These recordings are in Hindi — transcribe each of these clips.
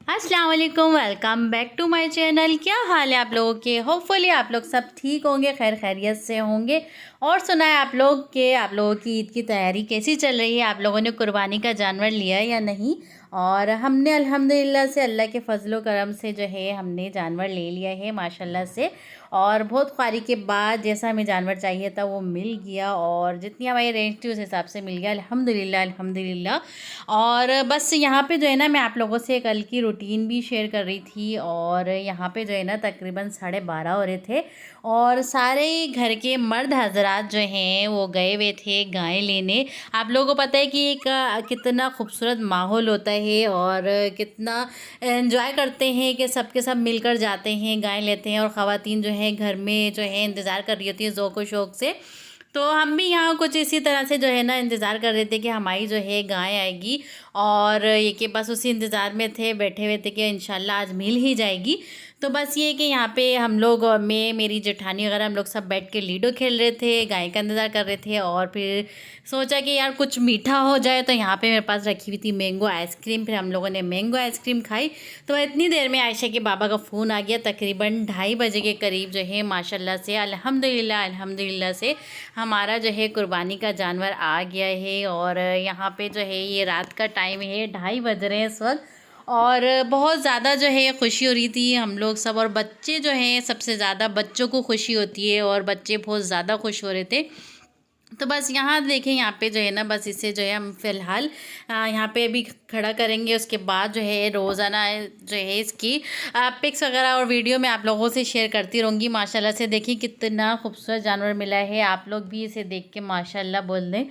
अस्सलाम वालेकुम, welcome back to my channel. क्या हाल है आप लोगों के? होपफुली आप लोग सब ठीक होंगे, खैर खैरियत से होंगे। और सुना है आप लोग के आप लोगों की ईद की तैयारी कैसी चल रही है? आप लोगों ने कुर्बानी का जानवर लिया या नहीं? और हमने अल्हम्दुलिल्लाह से अल्लाह के फजलो करम से जो है हमने जानवर ले लिया है माशाल्लाह से। और बहुत ख्वारी के बाद जैसा हमें जानवर चाहिए था वो मिल गया, और जितनी हमारी रेंज थी उस हिसाब से मिल गया अल्हम्दुलिल्लाह अल्हम्दुलिल्लाह। और बस यहाँ पे जो है ना, मैं आप लोगों से कल की रूटीन भी शेयर कर रही थी। और यहाँ पे जो है ना तकरीबन 12:30 हो रहे थे, और सारे घर के मर्द हजरात जो हैं वो गए हुए थे गाय लेने। आप लोगों को पता है कि एक कितना खूबसूरत माहौल होता है और कितना एंजॉय करते हैं कि सबके सब मिलकर जाते हैं, गाय लेते हैं, और ख़वातीन जो है घर में जो है इंतज़ार कर रही होती है ज़ौक़ व शौक़ से। तो हम भी यहाँ कुछ इसी तरह से जो है ना इंतज़ार कर रहे थे कि हमारी जो है गाय आएगी, और ये कि बस उसी इंतज़ार में थे, बैठे हुए थे कि इंशाल्लाह आज मिल ही जाएगी। तो बस ये कि यहाँ पे हम लोग, मैं, मेरी जेठानी वगैरह, हम लोग सब बैठ के लूडो खेल रहे थे, गाय का इंतज़ार कर रहे थे। और फिर सोचा कि यार कुछ मीठा हो जाए, तो यहाँ पे मेरे पास रखी हुई थी मैंगो आइसक्रीम। फिर हम लोगों ने मैंगो आइसक्रीम खाई। तो इतनी देर में आयशा के बाबा का फ़ोन आ गया, तकरीबन 2:30 के करीब जो है माशाल्लाह से अल्हम्दुलिल्लाह अल्हम्दुलिल्लाह से हमारा जो है कुर्बानी का जानवर आ गया है। और यहाँ पे जो है ये रात का टाइम है, 2:30 बज रहे हैं इस वक्त। और बहुत ज़्यादा जो है खुशी हो रही थी हम लोग सब, और बच्चे जो हैं सबसे ज़्यादा बच्चों को खुशी होती है, और बच्चे बहुत ज़्यादा खुश हो रहे थे। तो बस यहाँ देखें, यहाँ पे जो है ना बस इसे जो है हम फ़िलहाल यहाँ पे अभी खड़ा करेंगे। उसके बाद जो है रोज़ाना जो है इसकी पिक्स वगैरह और वीडियो मैं आप लोगों से शेयर करती रहूँगी। माशाल्लाह से देखिए कितना खूबसूरत जानवर मिला है, आप लोग भी इसे देख के माशाल्लाह बोल दें।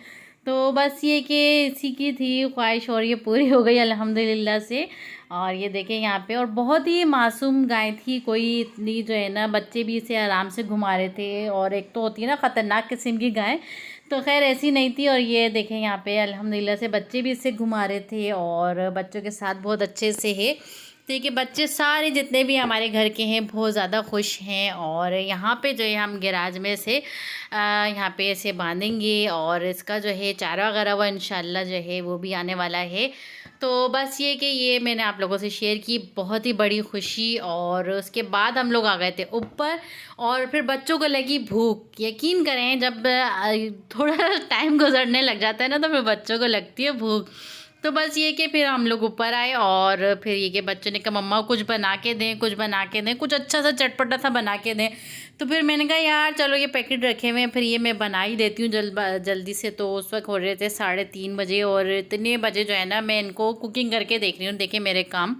तो बस ये कि इसी की थी ख्वाहिश, और ये पूरी हो गई अल्हम्दुलिल्लाह से। और ये देखें यहाँ पे, और बहुत ही मासूम गाय थी, कोई इतनी जो है ना, बच्चे भी इसे आराम से घुमा रहे थे। और एक तो होती है ना ख़तरनाक किस्म की गाय, तो खैर ऐसी नहीं थी। और ये देखें यहाँ पे अल्हम्दुलिल्लाह से बच्चे भी इससे घुमा रहे थे, और बच्चों के साथ बहुत अच्छे से है। तो ये कि बच्चे सारे जितने भी हमारे घर के हैं बहुत ज़्यादा खुश हैं। और यहाँ पे जो है हम गैराज में से यहाँ पे इसे बांधेंगे, और इसका जो है चारा वगैरह वो इंशाल्लाह जो है वो भी आने वाला है। तो बस ये कि ये मैंने आप लोगों से शेयर की, बहुत ही बड़ी खुशी। और उसके बाद हम लोग आ गए थे ऊपर, और फिर बच्चों को लगी भूख। यकीन करें जब थोड़ा टाइम गुजरने लग जाता है ना, तो फिर बच्चों को लगती है भूख। तो बस ये कि फिर हम लोग ऊपर आए, और फिर ये कि बच्चों ने कहा मम्मा कुछ बना के दें, कुछ बना के दें, कुछ अच्छा सा चटपटा सा बना के दें। तो फिर मैंने कहा यार चलो ये पैकेट रखे हुए हैं, फिर ये मैं बना ही देती हूँ जल्दी से। तो उस वक्त हो रहे थे 3:30 बजे, और इतने बजे जो है ना मैं इनको कुकिंग करके देख रही हूँ, देखिए मेरे काम।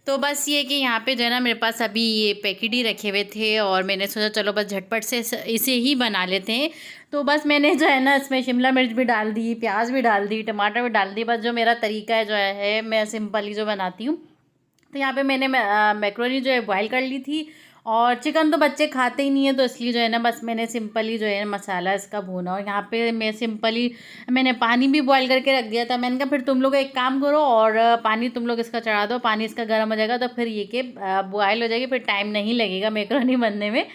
तो बस ये कि यहाँ पे जो है ना मेरे पास अभी ये पैकेट ही रखे हुए थे, और मैंने सोचा चलो बस झटपट से इसे ही बना लेते हैं। तो बस मैंने जो है ना इसमें शिमला मिर्च भी डाल दी, प्याज भी डाल दी, टमाटर भी डाल दी। बस जो मेरा तरीका है जो है मैं सिंपली जो बनाती हूँ। तो यहाँ पे मैंने मैक्रोनी जो है बॉयल कर ली थी। और चिकन तो बच्चे खाते ही नहीं है, तो इसलिए जो है ना बस मैंने सिंपली जो है मसाला इसका भूना। और यहाँ पे मैं सिंपली मैंने पानी भी बॉयल करके रख दिया था। मैंने कहा फिर तुम लोग एक काम करो, और पानी तुम लोग इसका चढ़ा दो, पानी इसका गर्म हो जाएगा तो फिर ये कि बॉयल हो जाएगी, फिर टाइम नहीं लगेगा मैक्रोनी बनने में।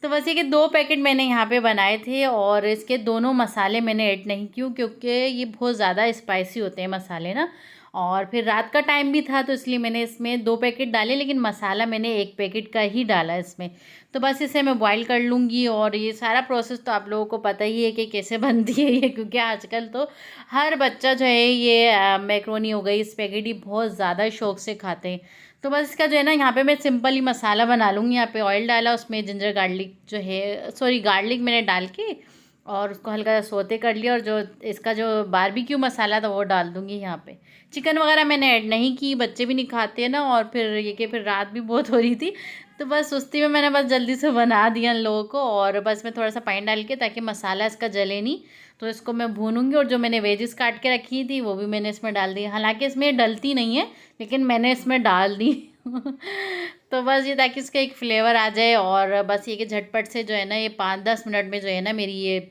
तो बस ये कि 2 पैकेट मैंने यहाँ पे बनाए थे, और इसके दोनों मसाले मैंने ऐड नहीं किए क्योंकि ये बहुत ज़्यादा स्पाइसी होते हैं मसाले ना। और फिर रात का टाइम भी था, तो इसलिए मैंने इसमें 2 पैकेट डाले, लेकिन मसाला मैंने 1 पैकेट का ही डाला इसमें। तो बस इसे मैं बॉईल कर लूँगी। और ये सारा प्रोसेस तो आप लोगों को पता ही है कि कैसे बनती है ये, क्योंकि आजकल तो हर बच्चा जो है ये मैक्रोनी हो गई, स्पेगेटी बहुत ज़्यादा शौक़ से खाते हैं। तो बस इसका जो है ना यहाँ पे मैं सिंपल ही मसाला बना लूँगी। यहाँ पे ऑयल डाला, उसमें जिंजर गार्लिक जो है, सॉरी गार्लिक मैंने डाल के और उसको हल्का सा सौते कर लिया, और जो इसका जो बारबेक्यू मसाला था वो डाल दूँगी यहाँ पे। चिकन वगैरह मैंने ऐड नहीं की, बच्चे भी नहीं खाते हैं ना। और फिर ये कि फिर रात भी बहुत हो रही थी, तो बस सुस्ती में मैंने बस जल्दी से बना दिया इन लोगों को। और बस मैं थोड़ा सा पानी डाल के, ताकि मसाला इसका जले नहीं, तो इसको मैं भूनूंगी। और जो मैंने वेजिस काट के रखी थी वो भी मैंने इसमें डाल दी, हालांकि इसमें डलती नहीं है लेकिन मैंने इसमें डाल दी तो बस ये ताकि इसका एक फ्लेवर आ जाए। और बस ये कि झटपट से जो है ना ये 5-10 मिनट में जो है ना मेरी ये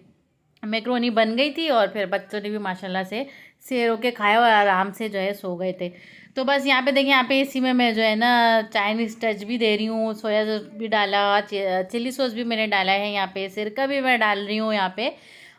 मैक्रोनी बन गई थी। और फिर बच्चों ने भी माशाल्लाह से शेर होके खाया, और आराम से जो है सो गए थे। तो बस यहाँ पे देखिए, यहाँ पे इसी में मैं जो है ना चाइनीज़ टच भी दे रही हूँ, सोया सॉस भी डाला, चिली सॉस भी मैंने डाला है, यहाँ पे सिरका भी मैं डाल रही हूँ यहाँ पे।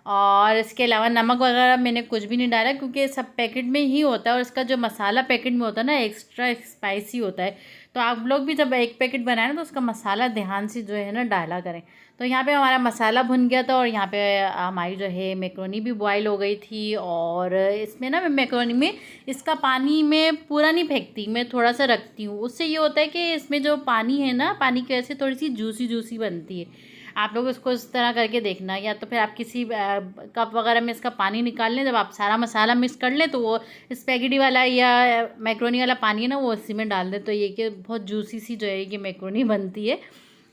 और इसके अलावा नमक वगैरह मैंने कुछ भी नहीं डाला, क्योंकि सब पैकेट में ही होता है और इसका जो मसाला पैकेट में होता है ना एक्स्ट्रा स्पाइसी होता है। तो आप लोग भी जब एक पैकेट बनाए ना तो उसका मसाला ध्यान से जो है ना डाला करें। तो यहाँ पे हमारा मसाला भुन गया था और यहाँ पे हमारी जो है मैक्रोनी भी बॉयल हो गई थी। और इसमें ना मैं मैक्रोनी में इसका पानी मैं पूरा नहीं फेंकती, मैं थोड़ा सा रखती हूँ। उससे ये होता है कि इसमें जो पानी है ना, पानी की वजह से थोड़ी सी जूसी जूसी बनती है। आप लोग इसको इस तरह करके देखना, या तो फिर आप किसी कप वगैरह में इसका पानी निकाल लें। जब आप सारा मसाला मिक्स कर लें तो वो स्पैगेटी वाला या मैक्रोनी वाला पानी है ना वो इसी में डाल दें, तो ये कि बहुत जूसी सी जो है कि मैक्रोनी बनती है।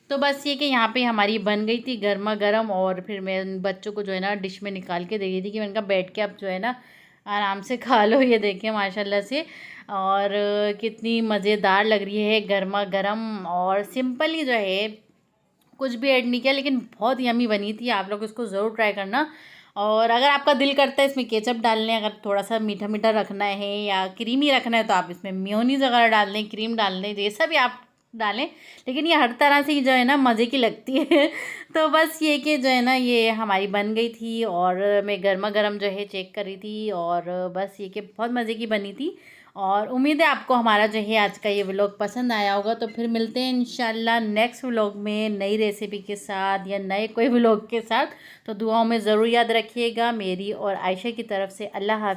तो बस ये कि यहाँ पे हमारी बन गई थी गर्मा गर्म। और फिर मैं बच्चों को जो है ना डिश में निकाल के दे दी थी कि मैंने कहा बैठ के आप जो है ना आराम से खा लो। ये देखिए माशाल्लाह से, और कितनी मज़ेदार लग रही है, गर्मा गर्म और सिंपल ही जो है, कुछ भी ऐड नहीं किया, लेकिन बहुत यमी बनी थी। आप लोग इसको ज़रूर ट्राई करना। और अगर आपका दिल करता है इसमें केचप डाल लें, अगर थोड़ा सा मीठा मीठा रखना है या क्रीमी रखना है तो आप इसमें मेयोनीज़ वगैरह डाल दें, क्रीम डाल दें, जैसा भी आप डालें। लेकिन ये हर तरह से जो है ना मज़े की लगती है। तो बस ये कि जो है ना ये हमारी बन गई थी और मैं गर्मा गर्म जो है चेक कर रही थी। और बस ये कि बहुत मज़े की बनी थी। और उम्मीद है आपको हमारा जो है आज का ये व्लॉग पसंद आया होगा। तो फिर मिलते हैं इंशाल्लाह नेक्स्ट व्लॉग में नई रेसिपी के साथ या नए कोई व्लॉग के साथ। तो दुआओं में ज़रूर याद रखिएगा मेरी और आयशा की तरफ से। अल्लाह हाफ़िज़।